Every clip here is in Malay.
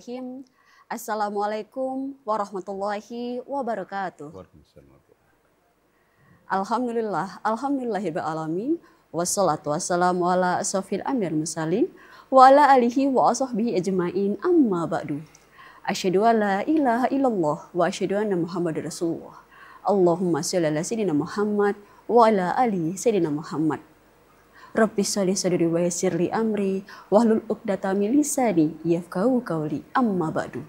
Bismillahirrahmanirrahim. Assalamualaikum warahmatullahi wabarakatuh. Alhamdulillahirabbil alamin. Wassalatu wassalamu ala asrofil anbiya'il mursalin wa ala alihi wa ashabihi ajmain, amma ba'du. Asyhadu an la ilaha illallah wa asyhadu anna Muhammadar Rasulullah. Allahumma shalli ala sayyidina Muhammad wa ala ali sayyidina Muhammad. Rabbi sholli sadri wa yassirli amri wahlul 'uqdatam min lisani yafqahu qawli, amma ba'du.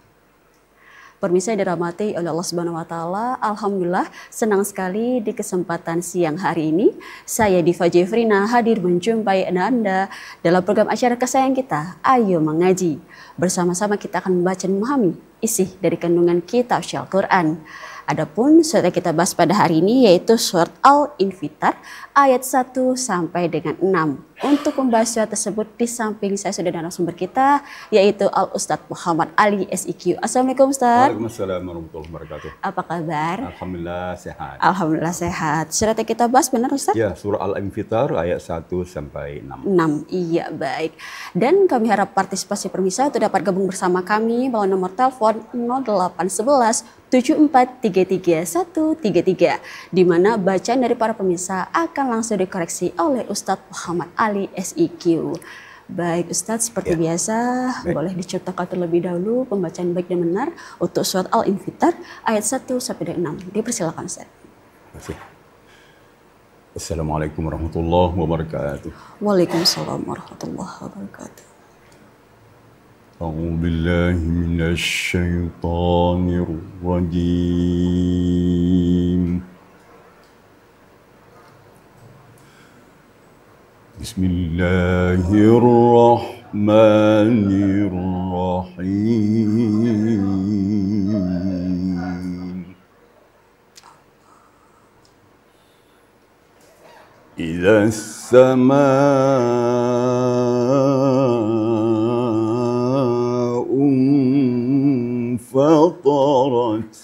Pemirsa yang dirahmati oleh Allah Subhanahu wa taala, alhamdulillah senang sekali di kesempatan siang hari ini saya Diva Jefrina hadir menjumpai Anda dalam program acara kesayangan kita, Ayo Mengaji. Bersama-sama kita akan membaca dan memahami isi dari kandungan kitab Al-Qur'an. Adapun surat yang kita bahas pada hari ini yaitu surat Al-Infitar ayat 1 sampai dengan 6. Untuk membahas surat tersebut di samping saya sudah ada narasumber kita yaitu Al-Ustadz Muhammad Ali SIQ. Assalamualaikum Ustadz. Waalaikumsalam warahmatullahi wabarakatuh. Apa kabar? Alhamdulillah sehat. Alhamdulillah sehat. Surat yang kita bahas benar Ustadz? Ya, surah Al-Infitar ayat 1 sampai 6. 6, iya baik. Dan kami harap partisipasi pemirsa untuk dapat gabung bersama kami melalui nomor telepon 0811 7433 di mana bacaan dari para pemirsa akan langsung dikoreksi oleh Ustadz Muhammad Ali SIQ. Baik Ustadz, seperti biasa boleh diceritakan terlebih dahulu pembacaan baik dan benar untuk surat Al-Infitar ayat 1 sampai dengan 6. Dipersilakan Ustadz. Terima kasih. Assalamualaikum warahmatullahi wabarakatuh. Waalaikumsalam warahmatullahi wabarakatuh. أعوذ بالله من الشيطان الرجيم. بسم الله الرحمن الرحيم. إذا انفطرت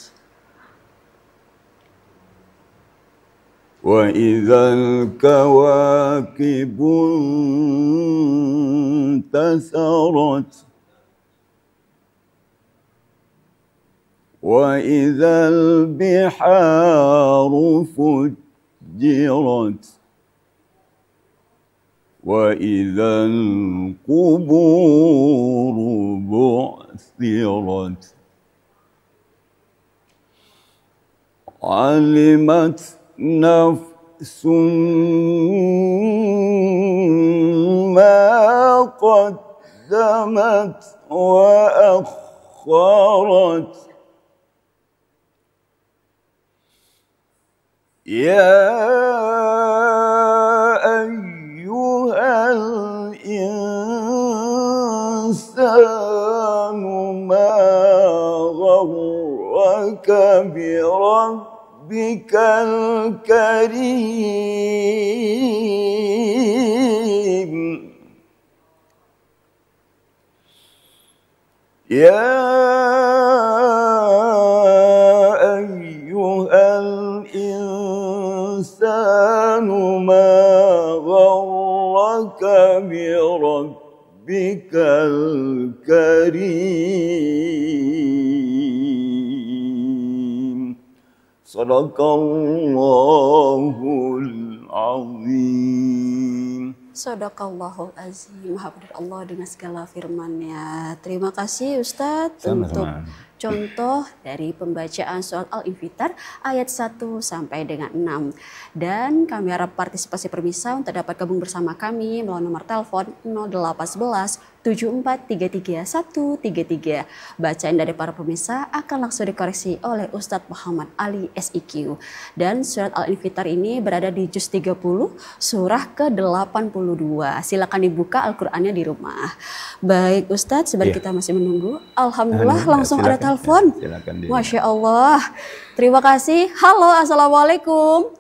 وإذا الكواكب انتثرت وإذا البحار فجرت وإذا القبور بعثرت علمت نفس ما قدمت وأخرت يا أيها الإنسان ما غرك بربك الكريم يا أيها الإنسان ما غرك بربك الكريم صدق الله العظيم. Sadaqallahul azim. Maha benar Allah dengan segala firman-Nya. Terima kasih Ustadz untuk contoh dari pembacaan surat Al-Infitar ayat 1 sampai dengan 6. Dan kami harap partisipasi pemirsa untuk dapat gabung bersama kami melalui nomor telepon 0811 7433 Bacaan dari para pemirsa akan langsung dikoreksi oleh Ustadz Muhammad Ali SIQ. Dan surat Al-Infitar ini berada di juz 30 surah ke-82. Silakan dibuka Al-Qur'annya di rumah. Baik Ustadz, sebab kita masih menunggu. Alhamdulillah langsung ada telepon. Masya Allah. Terima kasih. Halo, assalamualaikum.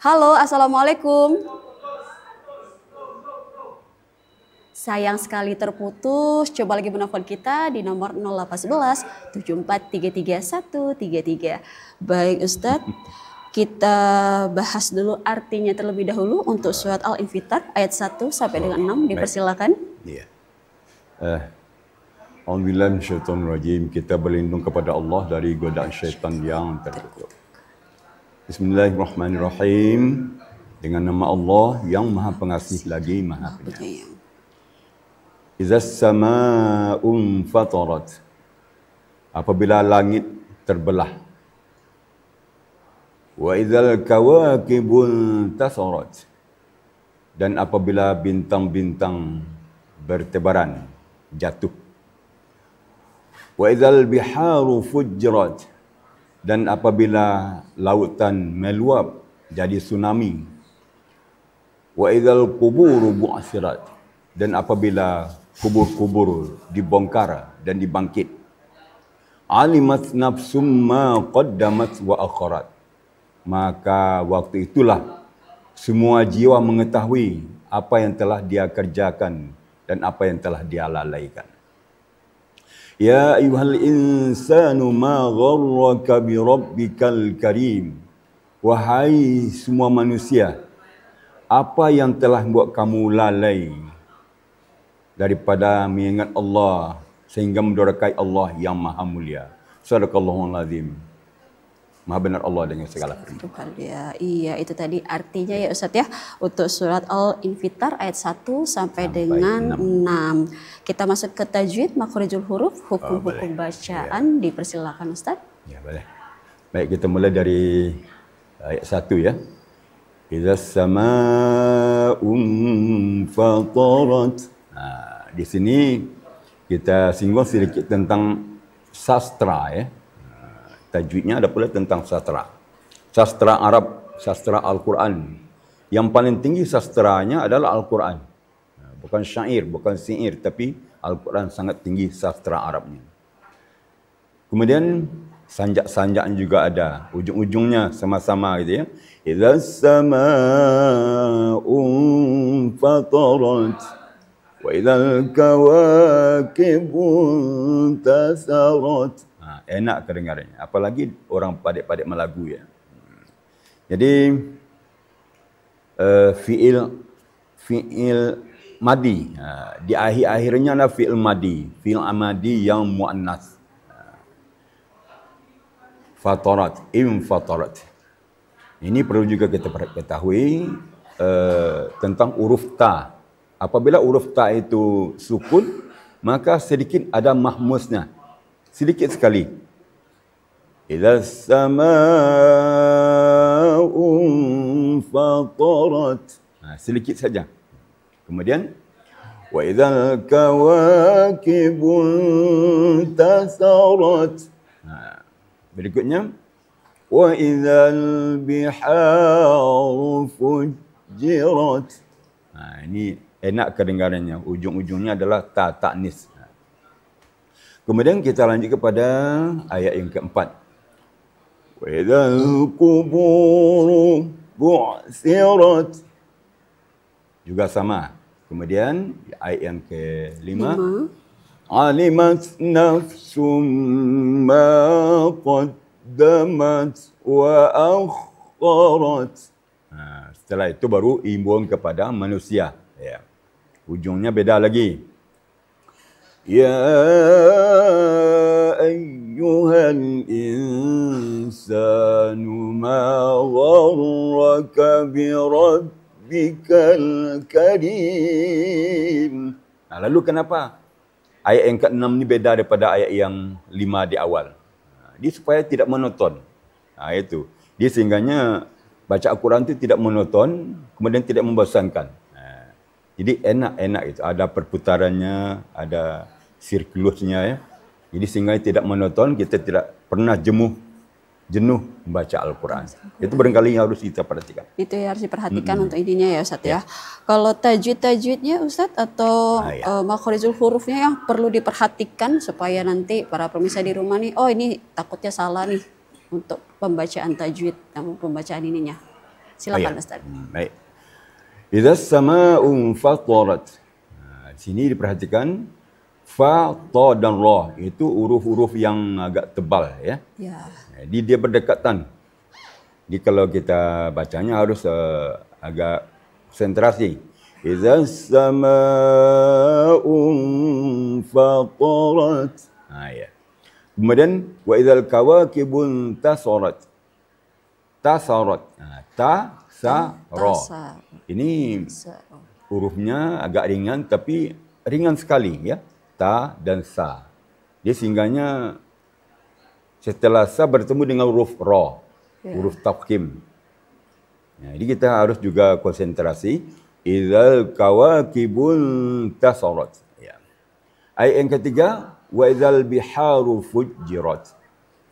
Halo, assalamualaikum. Sayang sekali terputus. Coba lagi menelpon kita di nomor 0811 7433 Baik Ustadz, kita bahas dulu artinya terlebih dahulu untuk surat Al-Infitar ayat 1 sampai dengan 6. Dipersilakan. Iya. Alhamdulillah syaitan rajim. Kita berlindung kepada Allah dari godaan syaitan yang terkutuk. Bismillahirrahmanirrahim. Dengan nama Allah yang Maha Pengasih lagi Maha Penyayang. Izas sama'un fatarat. Apabila langit terbelah. Wa idzal kawakibun tasarat. Dan apabila bintang-bintang bertebaran, jatuh. Wa idzal biharu fujjirat. Dan apabila lautan meluap jadi tsunami. Wa idzal quburu bu'sirat. Dan apabila kubur-kubur dibongkar dan dibangkit. Alimat nafsum ma qaddamat wa akharat. Maka waktu itulah semua jiwa mengetahui apa yang telah dia kerjakan dan apa yang telah dia lalaikan. Ya ayyuhal insanu ma gharraka bi rabbikal karim. Wahai semua manusia, apa yang telah buat kamu lalai daripada mengingat Allah sehingga mendurhakai Allah yang Maha Mulia. Sadaqallahul azim. Maha benar Allah dengan segala firman. Iya, itu tadi artinya ya Ustaz ya, untuk surat Al-Infitar ayat 1 sampai dengan 6. Kita masuk ke tajwid, makhrijul huruf, hukum-hukum bacaan. Ya. Dipersilakan Ustaz. Ya, boleh. Baik, kita mulai dari ayat 1 ya. Izas sama'un fatarat. Di sini kita singgung sedikit tentang sastra ya. Tajwidnya ada pula tentang sastra. Sastra Arab, sastra Al-Quran. Yang paling tinggi sastranya adalah Al-Quran. Bukan syair, bukan syair, tapi Al-Quran sangat tinggi sastra Arabnya. Kemudian sanjak-sanjaknya juga ada. Ujung-ujungnya sama-sama gitu ya. Idzas sama'un fatarat. Wa idzal kawakibun tasarat. Enak kedengarannya. Apalagi orang padik-padik melagu ya. Jadi fi'il madi. Di akhir-akhirnya adalah fi'il madi. Fi'il amadi yang muannas. Fatarat, fatarat. Ini perlu juga kita ketahui tentang huruf ta. Apabila huruf ta itu sukun, maka sedikit ada mahmusnya. Sedikit sekali. Idzas sama'un fatarat. Sedikit saja. Kemudian wa idzal kawakibun tasarat. Berikutnya wa idzal biharu fujjirat. Ini enak kedengarannya. Ujung-ujungnya adalah ta ta'nis. Kemudian kita lanjut kepada ayat yang keempat. Wa idzal quburu bu'sirat. Juga sama. Kemudian ayat yang kelima. Alimat nafsum ma qaddamat wa akharat. Setelah itu baru imbauan kepada manusia. Ya. Ujungnya beda lagi. Ya ayyuhal insanu ma gharraka bi rabbikal karim. Lalu kenapa ayat yang ke-6 ni beda daripada ayat yang 5 di awal? Dia supaya tidak monoton. Itu. Dia sehingganya baca Al-Quran itu tidak monoton, kemudian tidak membosankan. Jadi enak-enak itu. Ada perputarannya, ada sirkulusnya ya. Jadi sehingga tidak monoton, kita tidak pernah jenuh membaca Al-Quran. Itu barangkali yang harus kita perhatikan. Itu yang harus diperhatikan untuk ininya ya Ustaz ya. Kalau tajwid-tajwidnya Ustaz atau makhrijul hurufnya yang perlu diperhatikan supaya nanti para pemirsa di rumah nih, oh ini takutnya salah nih untuk pembacaan tajwid dan pembacaan ininya. Silakan Ustaz. Baik. Idzas sama'un fatarat. Di sini diperhatikan fa, ta dan ra itu huruf-huruf yang agak tebal ya. Jadi dia berdekatan. Jadi kalau kita bacanya harus agak konsentrasi. Idza as-samaa'u fatarat. Ya. Kemudian wa idzal kawakibun tasarat. Tasarat. Tasara. Ini hurufnya agak ringan tapi ringan sekali ya. Ta dan sa. Dia singgahnya setelah sa bertemu dengan huruf ra, huruf tafkhim. Jadi kita harus juga konsentrasi. Idzal kawakibun tasarat. Ya. Ayat yang ketiga, wa idzal biharu fujirat.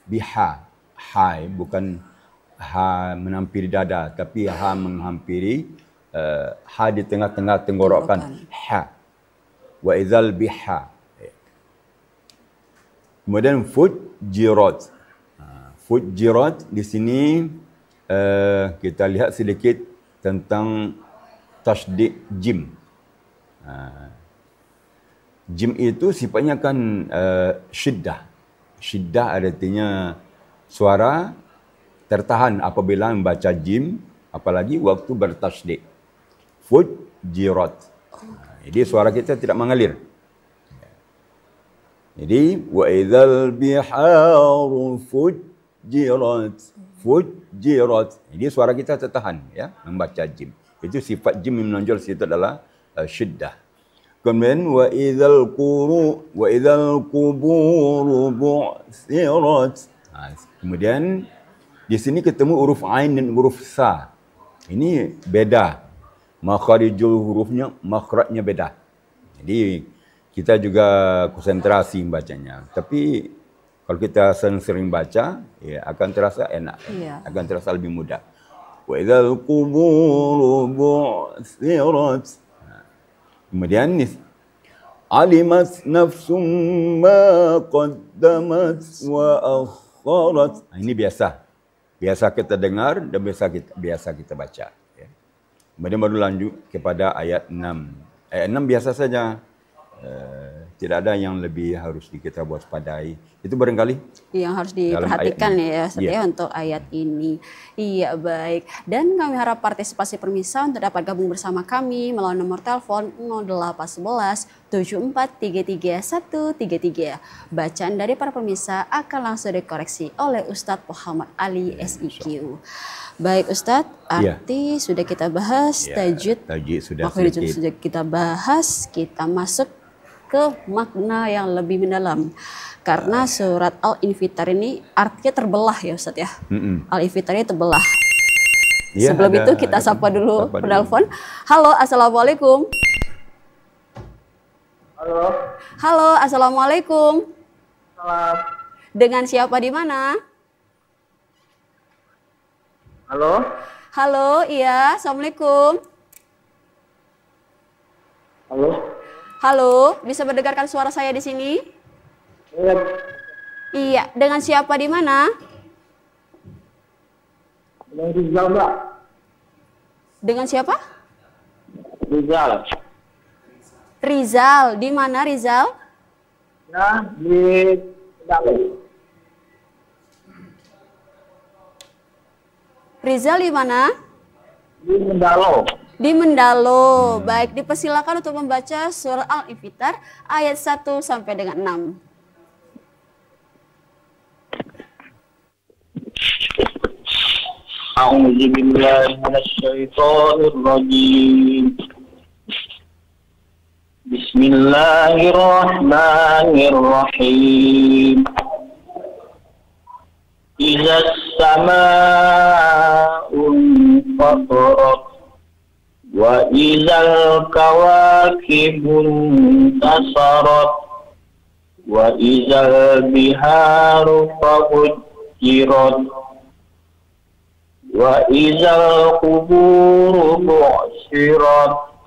Biha, hai bukan ha menampiri dada, tapi ha menghampiri ha di tengah-tengah tenggorokan. Ha. Wa idzal biha. Kemudian fujirat. Fujirat di sini kita lihat sedikit tentang tasydid jim. Jim itu sifatnya kan syiddah. Syiddah artinya suara tertahan apabila membaca jim, apalagi waktu bertasydid. Fujirat. Jadi suara kita tidak mengalir. Jadi wa idzal biharu fujirat. Fujirat. Jadi suara kita tertahan ya membaca jim. Itu sifat jim yang menonjol situ adalah syiddah. Kemudian wa idzal quburu bu'sirat. Kemudian di sini ketemu huruf ain dan huruf sa. Ini beda. Makharijul hurufnya, makhrajnya beda. Jadi kita juga konsentrasi membacanya. Tapi kalau kita sering-sering baca, ya akan terasa enak. Akan terasa lebih mudah. Wa idzal quburu bu'sirat. Kemudian alimat nafsum ma qaddamat wa akharat. Ini biasa. Biasa kita dengar dan biasa kita baca. Ya. Kemudian baru lanjut kepada ayat 6. Ayat 6 biasa saja. Tidak ada yang lebih harus kita waspadai. Itu barangkali yang harus diperhatikan ya setia untuk ayat ini. Iya, baik. Dan kami harap partisipasi permisa untuk dapat gabung bersama kami melalui nomor telepon 0811 7433 133. Bacaan dari para permisa akan langsung dikoreksi oleh Ustadz Muhammad Ali SIQ. Baik Ustadz, arti sudah kita bahas, tajwid sudah kita bahas, kita masuk ke makna yang lebih mendalam. Karena surat Al-Infitar ini artinya terbelah ya Ustadz ya. Al-Infitar ini terbelah. Ya, sebelum itu kita sapa dulu penelpon. Halo, assalamualaikum. Halo. Halo, assalamualaikum. Salam. Dengan siapa di mana? Halo. Halo, iya, assalamualaikum. Halo. Halo, bisa mendengarkan suara saya di sini? Iya, dengan siapa di mana? Dengan Rizal, Mbak. Dengan siapa? Rizal. Rizal, di mana Rizal? Ya, di Mendalo. Rizal di mana? Di Mendalo. Di Mendalo. Baik, dipersilakan untuk membaca surah Al-Infitar ayat 1 sampai dengan 6. A'udzu billahi minasyaitonir rajim. Bismillahirrahmanirrahim. Idza as-samaa'u fatarat wa idzal kawakibun tasarat wa idzal biharu fujirat wa idzal quburu bu'sirat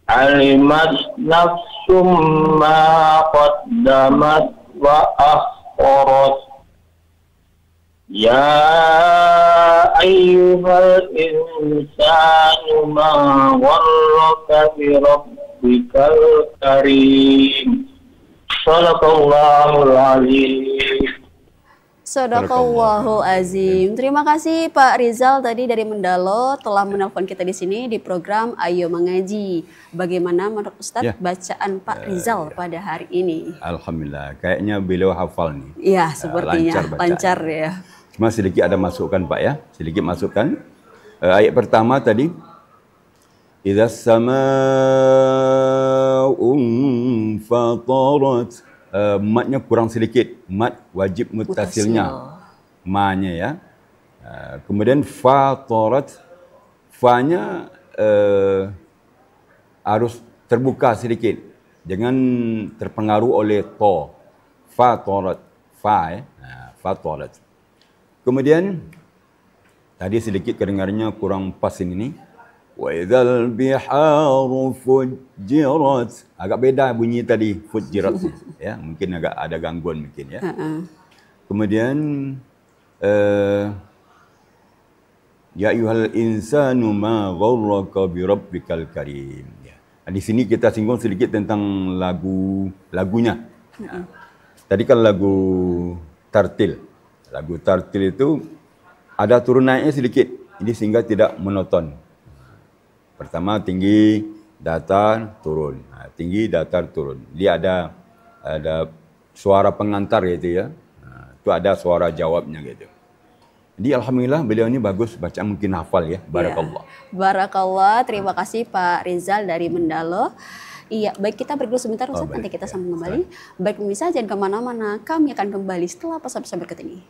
alimat nafsum ma qaddamat wa akharat. Ya ayyuhal insanu ma gharraka bi rabbikal karim. Shadaqallahul azim. Sadaqallahu azim. Terima kasih Pak Rizal tadi dari Mendalo telah menelpon kita di sini di program Ayo Mengaji. Bagaimana menurut Ustadz bacaan Pak Rizal pada hari ini? Alhamdulillah, kayaknya beliau hafal nih. Iya, sepertinya lancar ya. Cuma sedikit ada masukan Pak ya, sedikit masukan. Ayat pertama tadi, Idza samaa'un fatarat. Matnya kurang sedikit, mat wajib muttasilnya, ma-nya ya. Kemudian fatarat, fa-nya harus terbuka sedikit, jangan terpengaruh oleh to. Fatarat, fa, fatarat. Kemudian tadi sedikit kedengarannya kurang pas ini. Wa idzal biharu fujjirat. Agak beda bunyi tadi fujjirat ya, mungkin agak ada gangguan mungkin ya. Kemudian ya ayyuhal insanu ma gharraka bi rabbikal karim. Ya. Di sini kita singgung sedikit tentang lagunya. Tadi kan lagu tartil. Lagu tartil itu ada turun naiknya sedikit. Ini sehingga tidak monoton. Pertama tinggi, datar, turun. Tinggi, datar, turun. Dia ada suara pengantar gitu ya. Itu ada suara jawabnya gitu. Jadi alhamdulillah beliau ini bagus, bacaan mungkin hafal ya. Barakallah. Barakallah, terima kasih Pak Rizal dari Mendalo. Iya, baik kita break dulu sebentar Ustaz, nanti kita sambung kembali. Baik pemirsa, jangan kemana-mana, kami akan kembali setelah pesan-pesan berikut ini.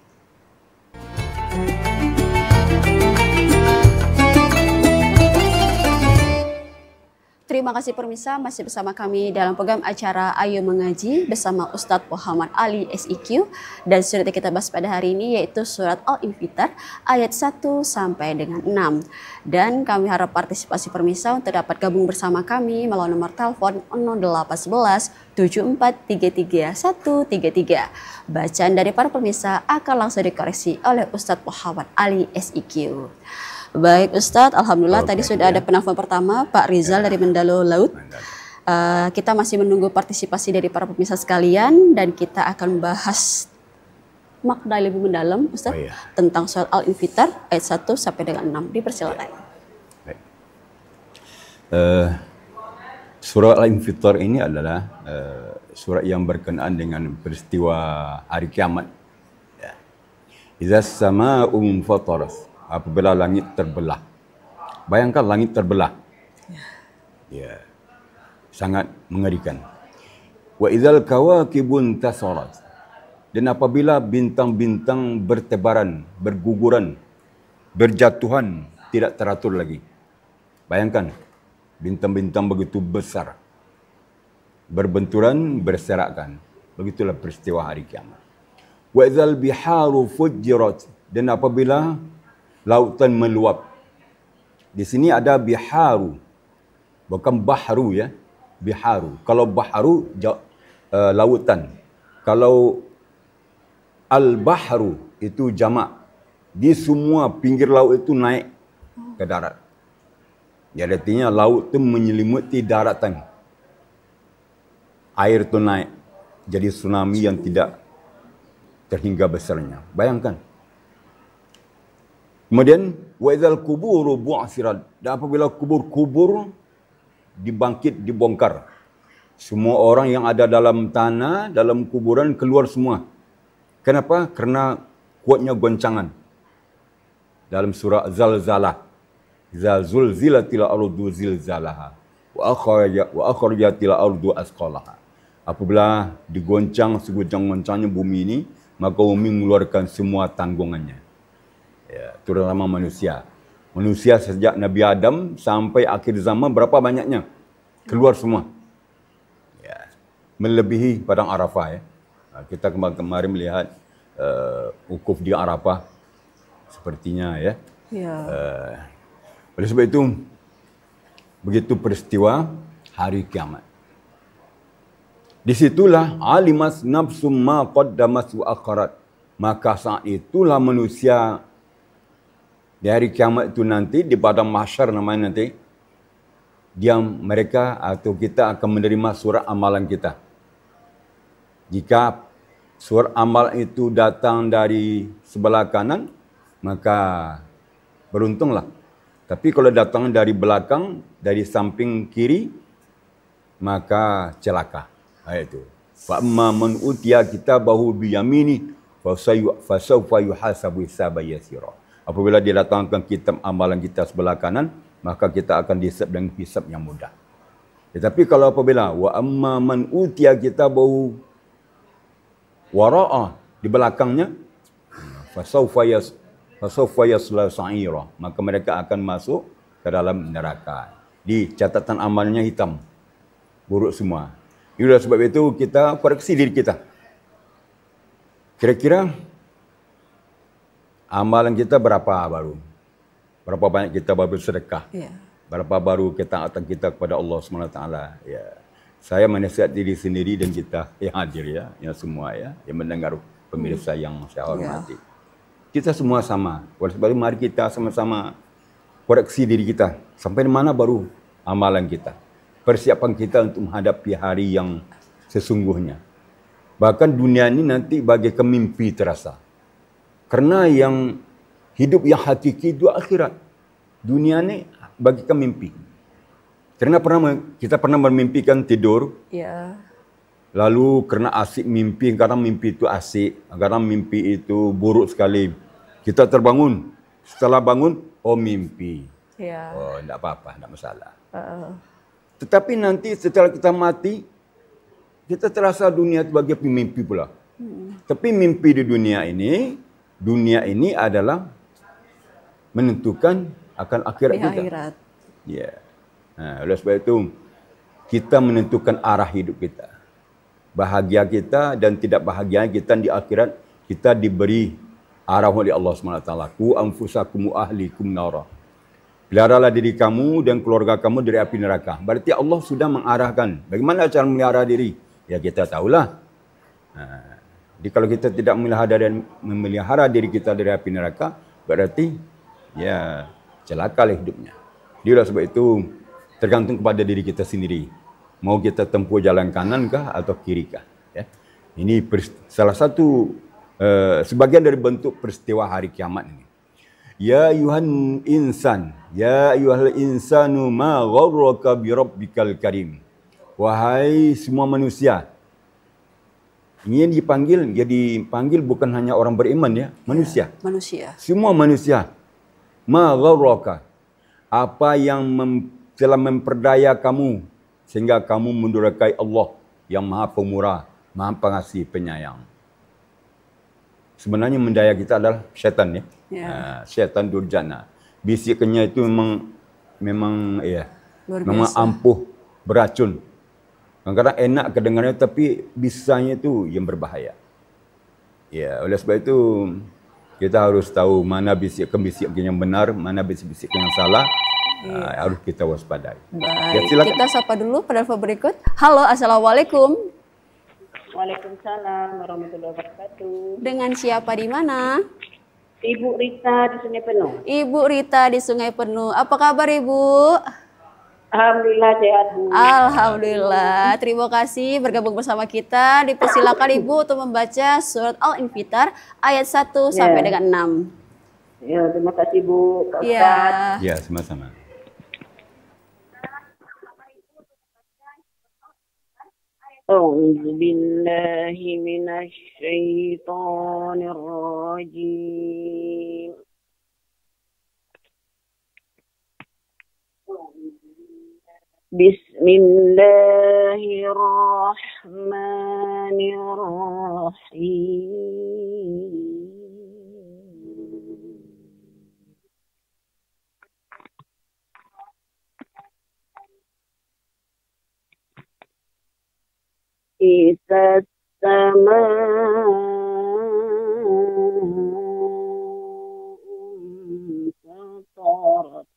Terima kasih pemirsa, masih bersama kami dalam program acara Ayo Mengaji bersama Ustadz Muhammad Ali SIQ, dan surat yang kita bahas pada hari ini yaitu surat Al-Infitar ayat 1 sampai dengan 6. Dan kami harap partisipasi pemirsa untuk dapat gabung bersama kami melalui nomor telepon 0811 7433 133. Bacaan dari para pemirsa akan langsung dikoreksi oleh Ustadz Muhammad Ali SIQ. Baik Ustadz, alhamdulillah tadi sudah ada penelpon pertama Pak Rizal dari Mendalo Laut. Kita masih menunggu partisipasi dari para pemirsa sekalian dan kita akan bahas makna lebih mendalam Ustadz tentang surat Al-Infitar ayat 1 sampai dengan 6. Dipersilakan. Baik. Surat Al-Infitar ini adalah surat yang berkenaan dengan peristiwa hari kiamat. Idza samaa'un fatarat. Apabila langit terbelah. Bayangkan langit terbelah. Ya. Sangat mengerikan. Wa idzal kawakibun tasarat. Dan apabila bintang-bintang bertebaran, berguguran, berjatuhan, tidak teratur lagi. Bayangkan, bintang-bintang begitu besar. Berbenturan, berserakan. Begitulah peristiwa hari kiamat. Wa idzal biharu fujjirat. Dan apabila lautan meluap. Di sini ada biharu. Bukan bahru ya. Biharu. Kalau bahru, lautan. Kalau al-bahru, itu jamak. Di semua pinggir laut itu naik ke darat. Ya, artinya laut itu menyelimuti daratan. Air itu naik. Jadi tsunami yang tidak terhingga besarnya. Bayangkan. Kemudian wa idzal quburu bu'sirat. Dan apabila kubur-kubur dibangkit, dibongkar. Semua orang yang ada dalam tanah, dalam kuburan keluar semua. Kenapa? Karena kuatnya goncangan. Dalam surah Zalzalah. Iza zulzilatil ardu zilzalaha wa akhrajatil ardu asqalaha. Apabila digoncang seguncang-goncangnya bumi ini, maka bumi mengeluarkan semua tanggungannya. Ya, terutama manusia. Manusia sejak Nabi Adam sampai akhir zaman berapa banyaknya? Keluar semua. Ya, melebihi padang Arafah ya. Kita kemarin melihat wukuf di Arafah sepertinya ya. Oleh sebab itu begitu peristiwa hari kiamat. Disitulah alimas nafsum ma qaddamat wa akharat. Maka saat itulah manusia di hari kiamat itu nanti, di padang mahsyar namanya nanti, mereka atau kita akan menerima surat amalan kita. Jika surat amal itu datang dari sebelah kanan, maka beruntunglah. Tapi kalau datang dari belakang, dari samping kiri, maka celaka. Itu. Fa amma man utiya kitabahu bi yamini fa sawfa yuhasabu hisaban yasira. Apabila dia datangkan kitab amalan kita sebelah kanan, maka kita akan dihisab dengan hisab yang mudah. Tetapi kalau apabila wa amma man utiya kitabahu wara'a, di belakangnya, fa sawfa yasla sa'ira, maka mereka akan masuk ke dalam neraka. Di catatan amalnya hitam, buruk semua. Itulah sebab itu kita koreksi diri kita. Kira-kira amalan kita berapa baru? Berapa banyak kita baru bersedekah? Yeah. Berapa baru ketaatan kita kepada Allah SWT? Ya. Saya menasihat diri sendiri dan kita yang hadir ya, yang semua ya, yang mendengar pemirsa yang saya hormati. Yeah. Kita semua sama. Oleh sebab itu mari kita sama-sama koreksi diri kita. Sampai di mana baru amalan kita? Persiapan kita untuk menghadapi hari yang sesungguhnya. Bahkan dunia ini nanti bagaikan mimpi terasa. Karena yang hidup yang hakiki itu akhirat. Dunia ini bagaikan mimpi. Karena kita pernah bermimpikan tidur. Ya. Lalu karena asik mimpi, kadang mimpi itu asik, kadang mimpi itu buruk sekali. Kita terbangun. Setelah bangun, oh mimpi. Ya. Oh, tidak apa-apa, tidak masalah. Tetapi nanti setelah kita mati, kita terasa dunia sebagai mimpi pula. Tapi mimpi di dunia ini adalah menentukan akan akhirat kita. Akhirat. Ya. Nah, oleh sebab itu kita menentukan arah hidup kita. Bahagia kita dan tidak bahagia kita di akhirat, kita diberi arah oleh Allah SWT. Ku anfusakum wa ahlikum nara. Peliharalah diri kamu dan keluarga kamu dari api neraka. Berarti Allah sudah mengarahkan. Bagaimana cara melihara diri? Ya kita tahulah. Jadi kalau kita tidak memelihara diri kita dari api neraka, berarti ya celakalah hidupnya. Jadi sebab itu tergantung kepada diri kita sendiri. Mau kita tempuh jalan kanan kah atau kiri kah? Ya. Ini salah satu sebagian dari bentuk peristiwa hari kiamat ini. Ya ayuhan insan, ya ayuhal insanu ma gharraka bi rabbikal karim. Wahai semua manusia. Ini dipanggil bukan hanya orang beriman ya, manusia. Ya, manusia. Semua manusia. Ma gharraka. Apa yang telah memperdaya kamu sehingga kamu mendurhakai Allah yang Maha Pemurah, Maha Pengasih, Penyayang. Sebenarnya mendaya kita adalah syaitan ya. Syaitan durjana. Bisikannya itu memang ampuh, beracun. Kadang-kadang enak kedengarannya tapi bisanya itu yang berbahaya. Ya, oleh sebab itu kita harus tahu mana bisikan yang benar, mana bisikan yang salah. Harus kita waspadai. Baik, ya, kita sapa dulu pada berikut. Halo, assalamualaikum. Waalaikumsalam warahmatullahi wabarakatuh. Dengan siapa di mana? Ibu Rita di Sungai Penuh. Ibu Rita di Sungai Penuh. Apa kabar Ibu? Alhamdulillah sehat Bu. Alhamdulillah. Terima kasih bergabung bersama kita. Dipersilakan Ibu untuk membaca surat Al-Infitar ayat 1 sampai dengan 6. Ya, terima kasih Bu. Kak Ustaz. Ya, sama-sama. أعوذ بالله من الشيطان الرجيم بسم الله الرحمن الرحيم إذا السماء انفطرت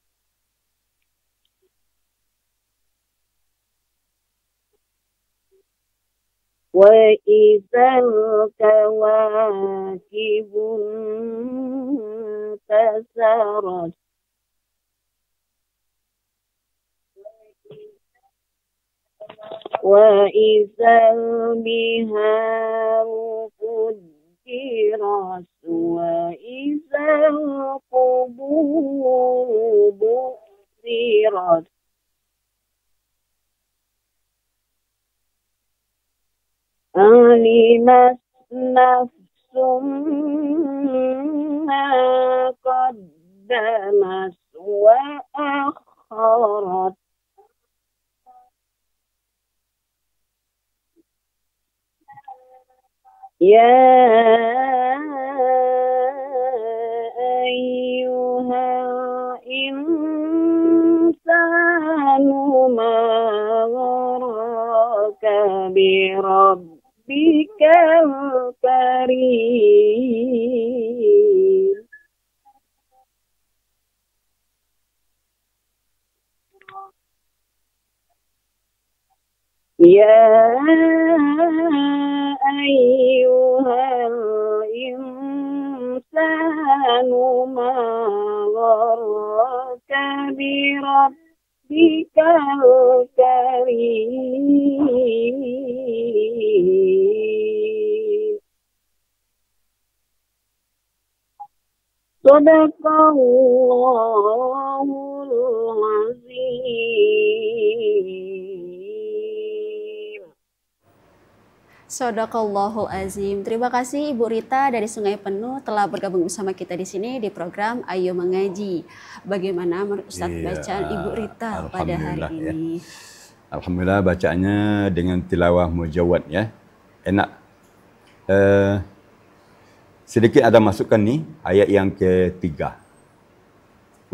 وإذا الكواكب انتثرت وإذا البحار القبور بعثرت علمت نفس ما قدمت وأخرت يا أيها الإنسان ما غرك بربك الكريم يا أيها الإنسان ما غرك بربك الكريم صدق الله العظيم. Sadaqallahul Azim. Terima kasih Ibu Rita dari Sungai Penuh telah bergabung bersama kita di sini di program Ayo Mengaji. Bagaimana menurut Ustaz bacaan Ibu Rita pada hari ini? Alhamdulillah bacaannya dengan tilawah mujawad ya. Enak. Sedikit ada masukan nih ayat yang ketiga.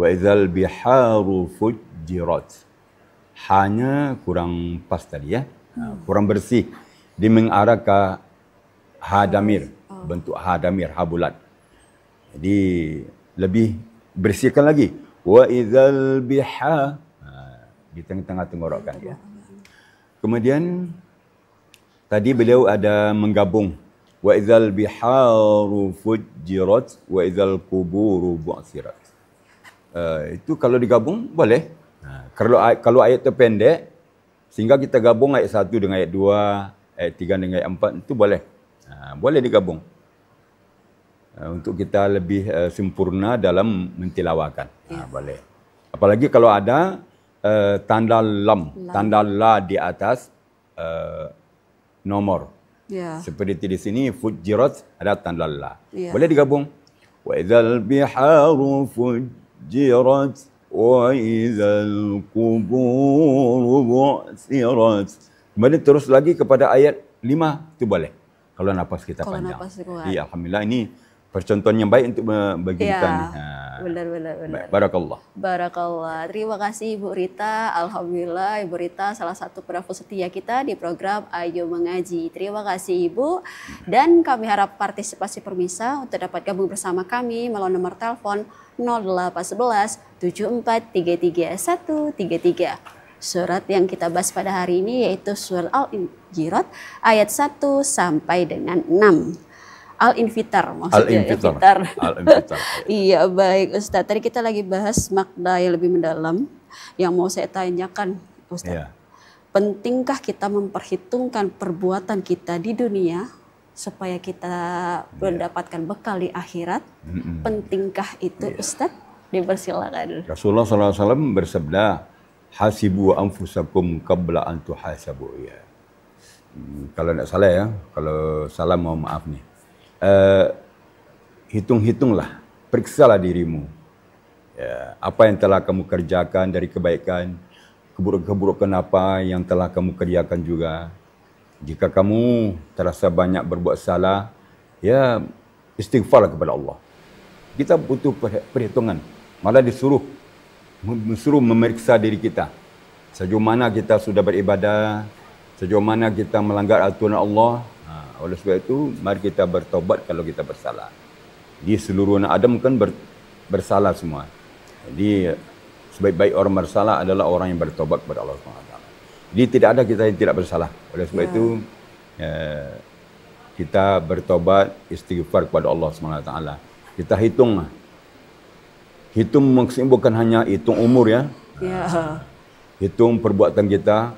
Wa idzal biharu fujjirat. Hanya kurang pas tadi ya. Kurang bersih. Dia mengarah ke hadamir, bentuk hadamir, habulat. Jadi lebih bersihkan lagi. Wa idzal biha, di tengah-tengah tenggorokan ya. Kemudian tadi beliau ada menggabung wa idzal biharu fujjirat wa idzal quburu bu'sirat. Itu kalau digabung boleh. Kalau ayat terpendek sehingga kita gabung ayat 1 dengan ayat 2, ayat 3 dengan ayat 4 itu boleh. Boleh digabung. Untuk kita lebih sempurna dalam mentilawakan. Boleh. Apalagi kalau ada tanda lam, tanda la di atas nomor. Seperti di sini fujjirat ada tanda la. Boleh digabung. Wa idzal biharu fujjirat wa idzal quburu bu'sirat. Kemudian terus lagi kepada ayat 5 itu boleh. Kalau nafas kita panjang. Iya, alhamdulillah ini percontohan yang baik untuk bagi kita nih. Benar. Barakallah. Barakallah. Terima kasih Ibu Rita. Alhamdulillah Ibu Rita salah satu penafus setia kita di program Ayo Mengaji. Terima kasih Ibu. Dan kami harap partisipasi pemirsa untuk dapat gabung bersama kami melalui nomor telepon 0811 7433 133. Surat yang kita bahas pada hari ini yaitu surat Al-Infitar ayat 1 sampai dengan 6. Al-Infitar maksudnya. Al-Infitar. Iya baik Ustaz. Tadi kita lagi bahas makna yang lebih mendalam. Yang mau saya tanyakan Ustaz. Pentingkah kita memperhitungkan perbuatan kita di dunia supaya kita mendapatkan bekal di akhirat? Pentingkah itu Ustaz? Dipersilakan. Rasulullah SAW bersabda, hasibu anfusakum qabla an tuhasabu ya. Kalau tidak salah ya, kalau salah mohon maaf nih. Hitung-hitunglah, periksalah dirimu. Ya, apa yang telah kamu kerjakan dari kebaikan, keburukan apa yang telah kamu kerjakan juga. Jika kamu terasa banyak berbuat salah, ya istighfarlah kepada Allah. Kita butuh perhitungan. Malah disuruh memeriksa diri kita. Sejauh mana kita sudah beribadah, sejauh mana kita melanggar aturan Allah. Oleh sebab itu, mari kita bertobat kalau kita bersalah. Di seluruh anak Adam kan bersalah semua. Jadi, sebaik-baik orang bersalah adalah orang yang bertobat kepada Allah SWT. Jadi, tidak ada kita yang tidak bersalah. Oleh sebab itu, kita bertobat, istighfar kepada Allah SWT. Kita hitunglah. Hitung maksudnya bukan hanya hitung umur ya. Hitung perbuatan kita.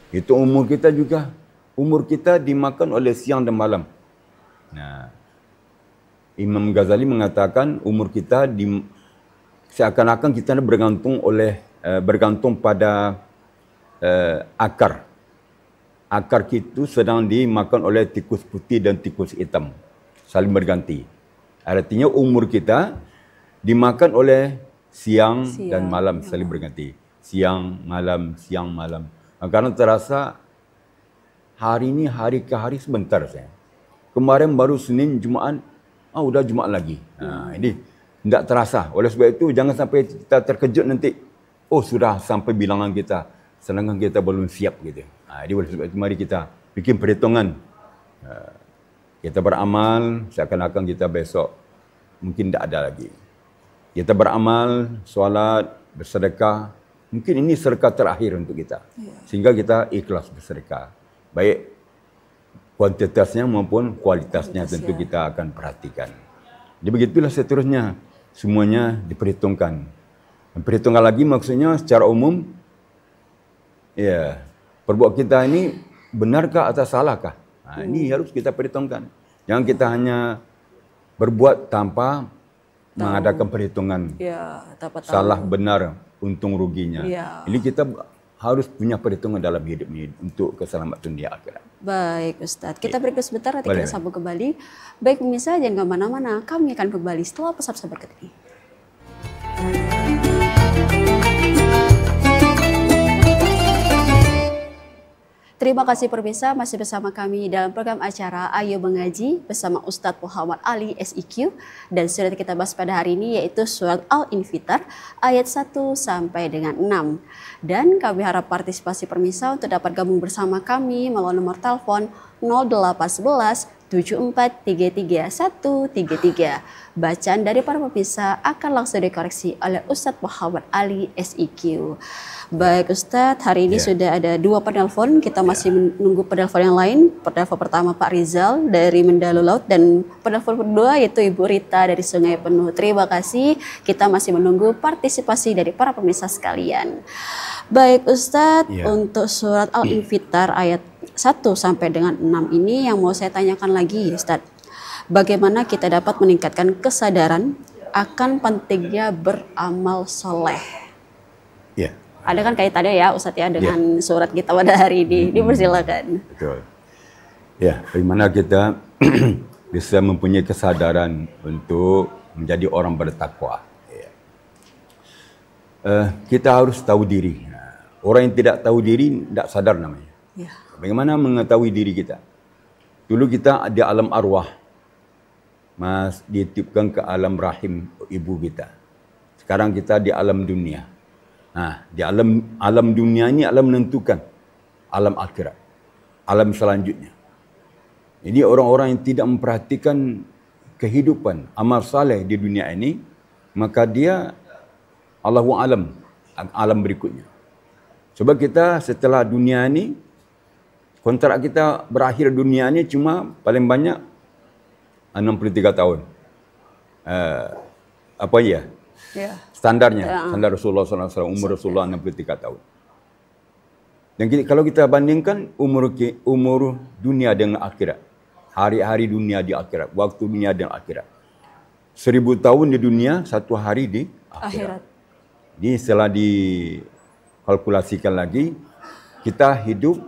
Hitung umur kita juga. Umur kita dimakan oleh siang dan malam. Nah, Imam Ghazali mengatakan umur kita seakan-akan kita bergantung pada akar. Akar itu sedang dimakan oleh tikus putih dan tikus hitam. Saling berganti. Artinya umur kita dimakan oleh siang dan malam saling berganti. Siang, malam, siang, malam. Karena terasa hari ini hari ke hari sebentar saya. Kemarin baru Senin, Jumaat, udah Jumaat lagi. Ini tidak terasa. Oleh sebab itu jangan sampai kita terkejut nanti. Oh sudah sampai bilangan kita. Sedangkan kita belum siap gitu. Jadi oleh sebab itu mari kita bikin perhitungan. Kita beramal seakan-akan kita besok mungkin tidak ada lagi. Kita beramal, solat, bersedekah. Mungkin ini sedekah terakhir untuk kita. Sehingga kita ikhlas bersedekah. Baik kuantitasnya maupun kualitasnya tentu kita akan perhatikan. Jadi begitulah seterusnya. Semuanya diperhitungkan. Perhitungkan lagi maksudnya secara umum, perbuatan kita ini benarkah atau salahkah? Ini harus kita perhitungkan. Jangan kita hanya berbuat tanpa mengadakan perhitungan. Salah benar untung ruginya. Ini kita harus punya perhitungan dalam hidup ini untuk keselamatan dunia akhirat. Baik Ustadz, kita break sebentar nanti kita sambung kembali. Baik pemirsa, jangan kemana-mana, kami akan kembali setelah pesan-pesan berikut ini. Terima kasih pemirsa, masih bersama kami dalam program acara Ayo Mengaji bersama Ustadz Muhammad Ali SIQ, dan surat kita bahas pada hari ini yaitu surat Al-Infitar ayat 1 sampai dengan 6. Dan kami harap partisipasi pemirsa untuk dapat gabung bersama kami melalui nomor telepon 0811 7433 133. Bacaan dari para pemirsa akan langsung dikoreksi oleh Ustadz Muhammad Ali SIQ. Baik Ustadz, hari ini sudah ada 2 penelpon. Kita masih menunggu penelpon yang lain. Penelpon pertama Pak Rizal dari Mendalu Laut, dan penelpon kedua yaitu Ibu Rita dari Sungai Penuh. Terima kasih. Kita masih menunggu partisipasi dari para pemirsa sekalian. Baik Ustadz, untuk surat Al-Infitar ayat 1 sampai dengan 6 ini yang mau saya tanyakan lagi Ustadz. Bagaimana kita dapat meningkatkan kesadaran akan pentingnya beramal soleh? Ada kan kaitannya ya Ustadz ya dengan surat kita pada hari ini. Dipersilakan. Betul. Bagaimana kita bisa mempunyai kesadaran untuk menjadi orang bertakwa. Kita harus tahu diri. Orang yang tidak tahu diri tidak sadar namanya. Bagaimana mengetahui diri kita? Dulu kita di alam arwah, dititipkan ke alam rahim ibu kita. Sekarang kita di alam dunia. Di alam dunia ini alam menentukan alam akhirat, alam selanjutnya. Jadi orang-orang yang tidak memperhatikan kehidupan amal saleh di dunia ini, maka dia Allahu alam berikutnya. Sebab kita setelah dunia ini, kontrak kita berakhir dunia ini cuma paling banyak 63 tahun. Standarnya, standar Rasulullah SAW, umur Rasulullah 63 tahun. Dan kalau kita bandingkan umur dunia dengan akhirat, hari-hari dunia di akhirat, waktu dunia dengan akhirat. 1000 tahun di dunia, 1 hari di akhirat. Jadi setelah dikalkulasikan lagi, kita hidup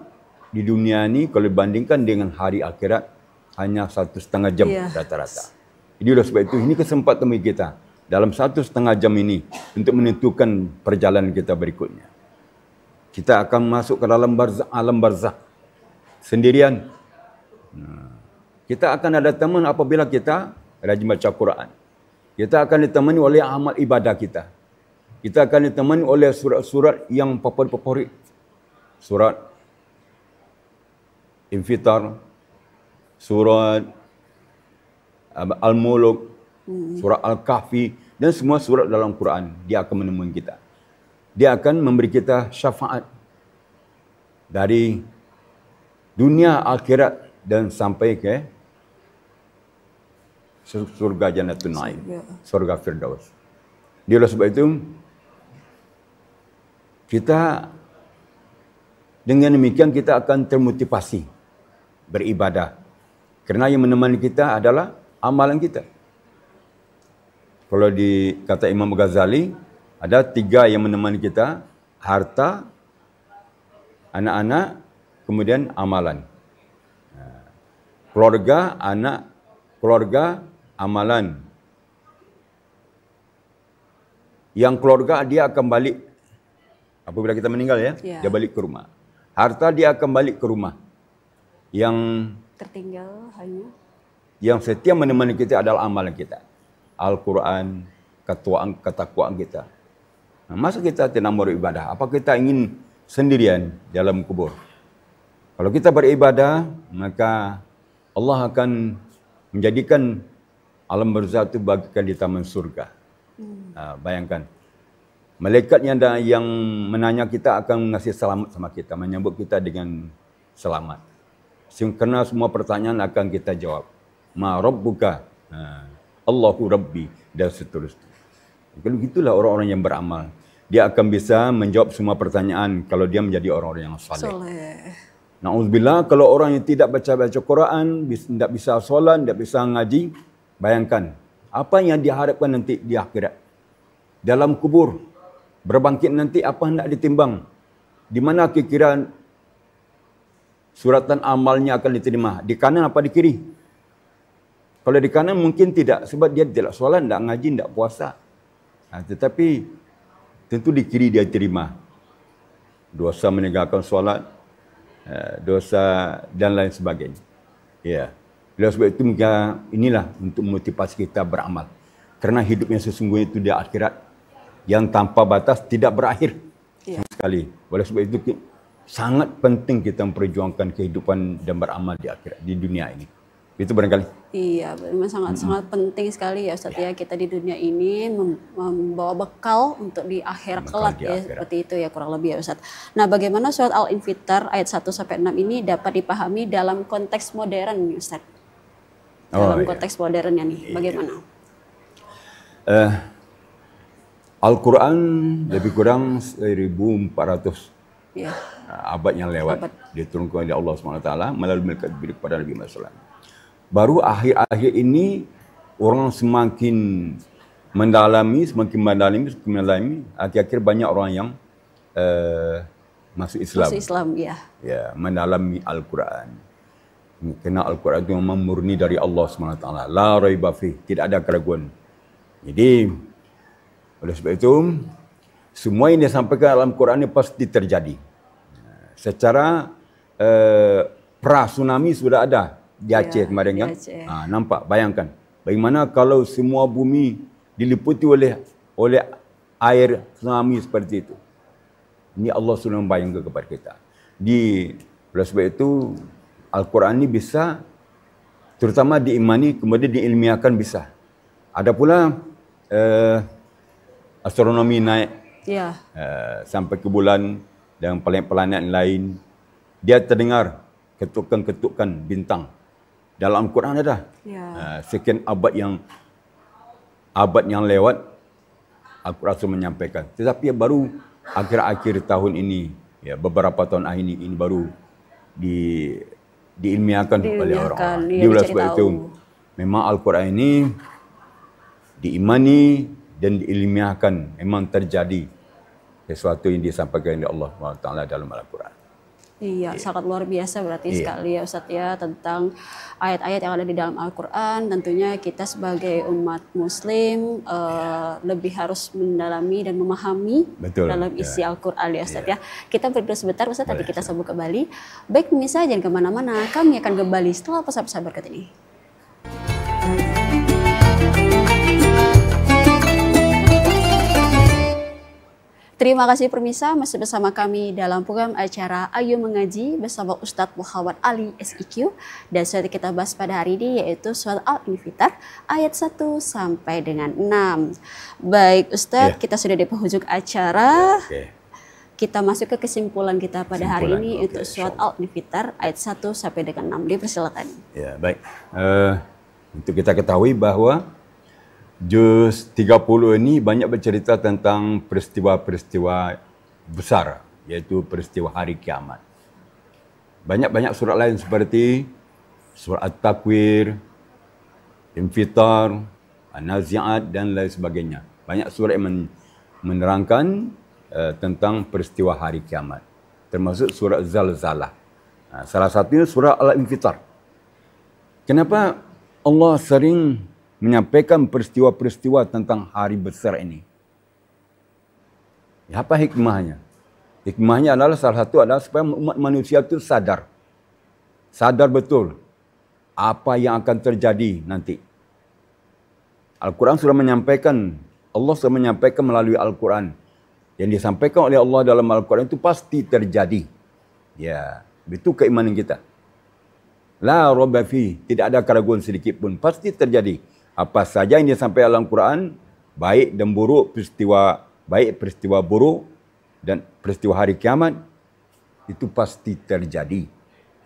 di dunia ini kalau dibandingkan dengan hari akhirat hanya 1,5 jam rata-rata. Jadi oleh sebab itu ini kesempatan bagi kita dalam 1,5 jam ini untuk menentukan perjalanan kita berikutnya. Kita akan masuk ke dalam alam barzakh sendirian. Kita akan ada teman apabila kita rajin baca Quran. Kita akan ditemani oleh amal ibadah kita. Kita akan ditemani oleh surat-surat yang favorit. Surat Infitar, surat Al-Mulk, surat Al-Kahfi, dan semua surat dalam Quran. Dia akan menemui kita. Dia akan memberi kita syafaat dari dunia akhirat dan sampai ke surga Jannatul Naim, surga Firdaus. Dia oleh sebab itu kita dengan demikian kita akan termotivasi beribadah. Kerana yang menemani kita adalah amalan kita. kalau di kata Imam Ghazali, ada 3 yang menemani kita, harta, anak-anak, kemudian amalan. Keluarga, anak, keluarga, amalan. Yang keluarga dia akan balik apabila kita meninggal ya, dia balik ke rumah. Harta dia akan balik ke rumah. Yang tertinggal hanya yang setia menemani kita adalah amalan kita. Al-Quran, ketakwaan kita. Nah, masa kita tidak beribadah? Apa kita ingin sendirian dalam kubur? Kalau kita beribadah, maka Allah akan menjadikan alam barzah itu bagikan di taman surga. Bayangkan, malaikat yang menanya kita akan mengasih selamat sama kita, menyambut kita dengan selamat. Karena semua pertanyaan akan kita jawab. Ma rabbuka? Allahu Rabbi, dan seterusnya. Kalau gitulah orang-orang yang beramal. Dia akan bisa menjawab semua pertanyaan kalau dia menjadi orang-orang yang saleh. Na'udzubillah, kalau orang yang tidak baca-baca Quran, tidak bisa solat, tidak bisa ngaji, bayangkan apa yang diharapkan nanti di akhirat. Dalam kubur, berbangkit nanti apa hendak ditimbang? Di mana kira-kira suratan amalnya akan diterima? Di kanan apa di kiri? Kalau di kanan mungkin tidak, sebab dia tidak solat, tidak ngaji, tidak puasa. Tetapi tentu di kiri dia terima. Dosa meninggalkan solat, dosa dan lain sebagainya. Ya. Oleh sebab itu inilah untuk motivasi kita beramal. Karena hidup yang sesungguhnya itu di akhirat yang tanpa batas tidak berakhir sekali. Oleh sebab itu sangat penting kita memperjuangkan kehidupan dan beramal di akhirat, di dunia ini. Itu barangkali. Iya, memang sangat penting sekali ya Ustaz ya, kita di dunia ini membawa bekal untuk di akhir kelak ya, seperti itu ya kurang lebih ya Ustaz. Nah, bagaimana surat Al-Infitar ayat 1 sampai 6 ini dapat dipahami dalam konteks modern nih Ustaz? Dalam konteks modernnya nih, bagaimana? Al-Quran lebih kurang 1400 abad yang lewat diturunkan oleh Allah SWT melalui malaikat Jibril kepada Nabi Muhammad SAW. Baru akhir-akhir ini orang semakin mendalami, akhir-akhir banyak orang yang masuk Islam. Masuk Islam, ya. Ya, mendalami Al-Quran. Kerana Al-Quran itu memang murni dari Allah SWT. La raiba fih, tidak ada keraguan. Jadi, oleh sebab itu, semua yang disampaikan dalam Quran ini pasti terjadi. Secara pra-tsunami sudah ada. Di Aceh kemarin kan. Nampak, bayangkan. Bagaimana kalau semua bumi diliputi oleh air tsunami seperti itu. Ini Allah sudah membayangkan kepada kita. Oleh sebab itu, Al-Quran ini bisa, terutama diimani, kemudian diilmiahkan bisa. Ada pula astronomi naik sampai ke bulan dan planet-planet lain. Dia terdengar ketukan-ketukan bintang. Dalam Al-Quran ada. Sekian abad yang lewat, Al-Quran sudah menyampaikan. Tetapi baru akhir-akhir tahun ini, ya, beberapa tahun ini baru diilmiahkan oleh orang-orang. Oleh sebab itu, memang Al-Quran ini diimani dan diilmiahkan. Memang terjadi sesuatu yang disampaikan oleh Allah SWT dalam Al-Quran. Iya, sangat luar biasa berarti sekali ya Ustaz ya, tentang ayat-ayat yang ada di dalam Al-Quran. Tentunya kita sebagai umat muslim lebih harus mendalami dan memahami dalam isi Al-Quran ya Ustaz ya. Kita berdoa sebentar Ustaz, nanti kita sambung kembali. Baik pemirsa, jangan kemana-mana, kami akan kembali setelah pesan-pesan berikut ini. Terima kasih pemirsa, masih bersama kami dalam program acara Ayo Mengaji bersama Ustadz Muhammad Ali SIQ. Dan surat kita bahas pada hari ini yaitu surat Al-Infitar ayat 1 sampai dengan 6. Baik Ustadz, kita sudah di penghujung acara. Kita masuk ke kesimpulan kita pada hari ini untuk surat Al-Infitar ayat 1 sampai dengan 6. Dipersilakan. Ya, baik. Untuk kita ketahui bahwa juz 30 ini banyak bercerita tentang peristiwa-peristiwa besar, yaitu peristiwa hari kiamat. Banyak-banyak surat lain seperti surat At-Takwir, Infitar, Nazi'at dan lain sebagainya. Banyak surah yang menerangkan tentang peristiwa hari kiamat. Termasuk surah Zalzalah. Salah satunya surah Al-Infitar. Kenapa Allah sering menyampaikan peristiwa-peristiwa tentang hari besar ini? Apa hikmahnya? Hikmahnya adalah salah satu adalah supaya umat manusia itu sadar. Sadar betul apa yang akan terjadi nanti. Al-Quran sudah menyampaikan, Allah sudah menyampaikan melalui Al-Quran. Yang disampaikan oleh Allah dalam Al-Quran itu pasti terjadi. Ya, itu keimanan kita. La raiba fi, tidak ada keraguan sedikit pun, pasti terjadi. Apa saja yang disampaikan dalam Al-Quran, baik dan buruk, peristiwa buruk dan peristiwa hari kiamat, itu pasti terjadi.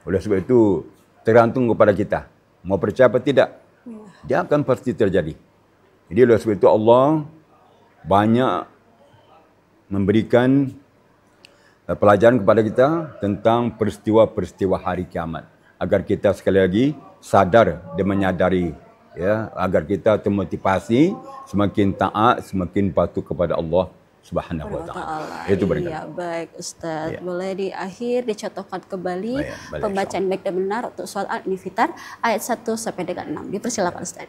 Oleh sebab itu, tergantung kepada kita. Mau percaya apa tidak? Dia akan pasti terjadi. Jadi oleh sebab itu Allah banyak memberikan pelajaran kepada kita tentang peristiwa-peristiwa hari kiamat. Agar kita sekali lagi sadar dan menyadari, ya, agar kita termotivasi, semakin taat, semakin patuh kepada Allah Subhanahu wa taala. Itu berkata. Ya, baik Ustaz. Ya. Boleh di akhir dicontohkan kembali pembacaan baik dan benar untuk surat Al-Infitar ayat 1 sampai dengan 6. Dipersilakan Ustaz.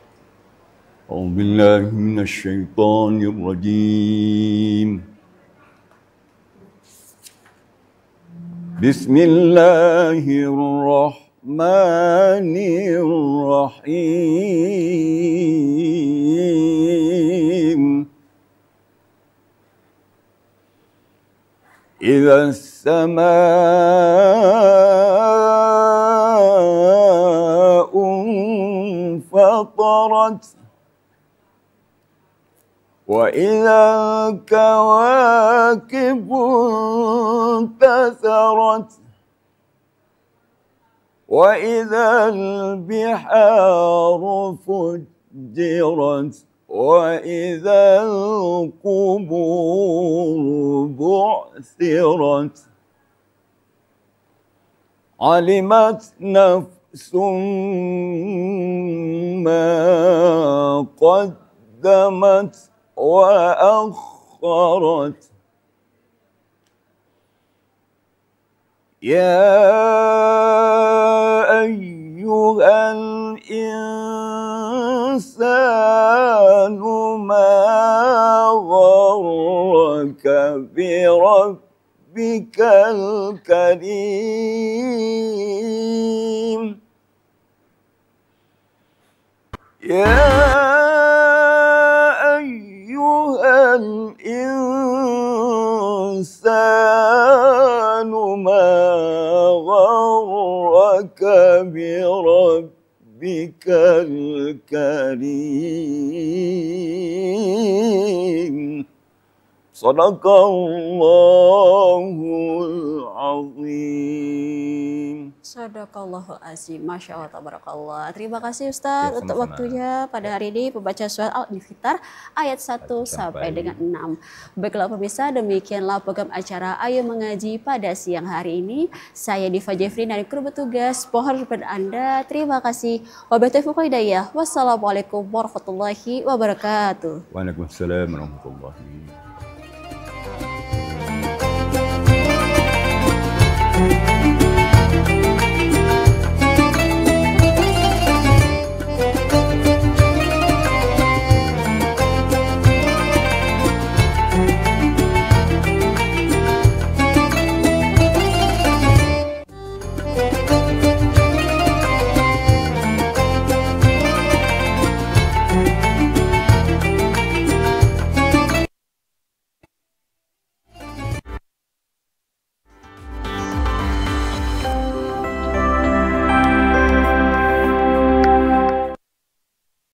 A'udzubillahi minasyaitonirrajim. Bismillahirrahmanirrahim. إذا السماء انفطرت وإذا الكواكب انتثرت وإذا البحار فجرت وإذا القبور بعثرت علمت نفس ما قدمت وأخرت يا أيها الإنسان ما غرك بربك الكريم يا أيها الإنسان ما غرك بربك الكريم صدق الله العظيم. Sadaqallahu azim. Masya Allah, tabarakallah. Terima kasih Ustaz untuk waktunya pada hari ini pembaca surat Al-Infitar ayat 1 sampai dengan 6. Baiklah pemirsa, demikianlah program acara Ayo Mengaji pada siang hari ini. Saya Diva Jeffrey dari kru bertugas. Mohon kepada Anda. Terima kasih. Wabillahi taufiq wal hidayah. Wassalamualaikum warahmatullahi wabarakatuh. Waalaikumsalam warahmatullahi wabarakatuh.